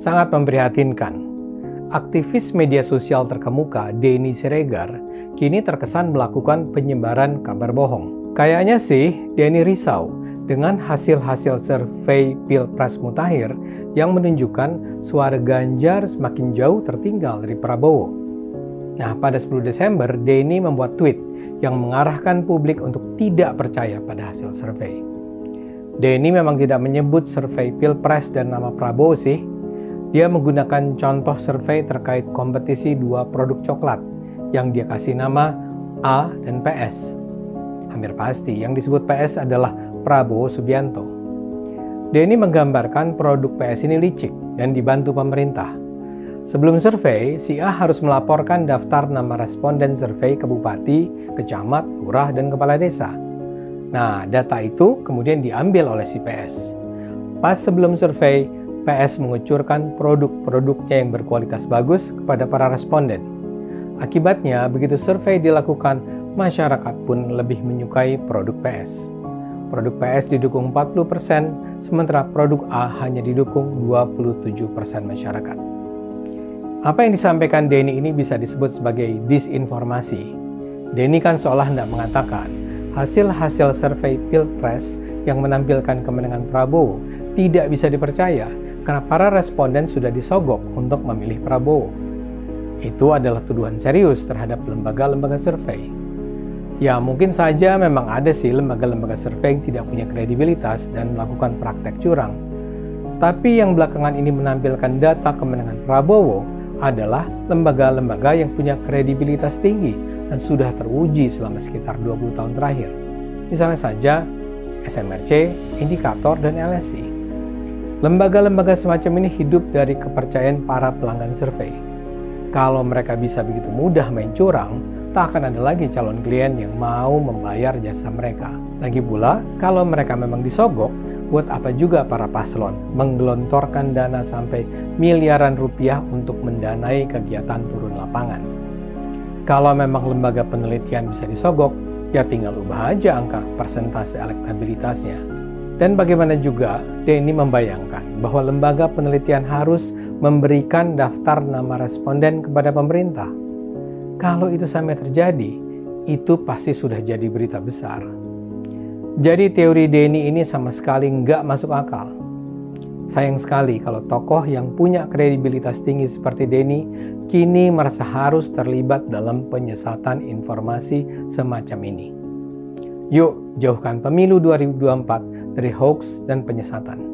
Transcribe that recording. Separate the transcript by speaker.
Speaker 1: Sangat memprihatinkan. Aktivis media sosial terkemuka Denny Siregar kini terkesan melakukan penyebaran kabar bohong. Kayaknya sih Denny risau dengan hasil-hasil survei Pilpres Mutakhir yang menunjukkan suara Ganjar semakin jauh tertinggal dari Prabowo. Nah, pada 10 Desember, Denny membuat tweet yang mengarahkan publik untuk tidak percaya pada hasil survei. Denny memang tidak menyebut survei Pilpres dan nama Prabowo sih. Dia menggunakan contoh survei terkait kompetisi dua produk coklat yang dia kasih nama A dan PS. Hampir pasti yang disebut PS adalah Prabowo Subianto. Denny menggambarkan produk PS ini licik dan dibantu pemerintah. Sebelum survei, si A harus melaporkan daftar nama responden survei ke bupati, kecamat, lurah, dan kepala desa. Nah, data itu kemudian diambil oleh si PS. Pas sebelum survei, PS mengucurkan produk-produknya yang berkualitas bagus kepada para responden. Akibatnya, begitu survei dilakukan, masyarakat pun lebih menyukai produk PS. Produk PS didukung 40%, sementara produk A hanya didukung 27% masyarakat. Apa yang disampaikan Denny ini bisa disebut sebagai disinformasi. Denny kan seolah hendak mengatakan, hasil-hasil survei Pilpres yang menampilkan kemenangan Prabowo tidak bisa dipercaya karena para responden sudah disogok untuk memilih Prabowo. Itu adalah tuduhan serius terhadap lembaga-lembaga survei. Ya, mungkin saja memang ada sih lembaga-lembaga survei yang tidak punya kredibilitas dan melakukan praktek curang. Tapi yang belakangan ini menampilkan data kemenangan Prabowo adalah lembaga-lembaga yang punya kredibilitas tinggi dan sudah teruji selama sekitar 20 tahun terakhir. Misalnya saja SMRC, Indikator, dan LSI. Lembaga-lembaga semacam ini hidup dari kepercayaan para pelanggan survei. Kalau mereka bisa begitu mudah main curang, tak akan ada lagi calon klien yang mau membayar jasa mereka. Lagi pula, kalau mereka memang disogok, buat apa juga para paslon menggelontorkan dana sampai miliaran rupiah untuk mendanai kegiatan turun lapangan. Kalau memang lembaga penelitian bisa disogok, ya tinggal ubah aja angka persentase elektabilitasnya. Dan bagaimana juga Denny membayangkan bahwa lembaga penelitian harus memberikan daftar nama responden kepada pemerintah. Kalau itu sampai terjadi, itu pasti sudah jadi berita besar. Jadi teori Denny ini sama sekali nggak masuk akal. Sayang sekali kalau tokoh yang punya kredibilitas tinggi seperti Denny kini merasa harus terlibat dalam penyesatan informasi semacam ini. Yuk, jauhkan pemilu 2024 dari hoax dan penyesatan.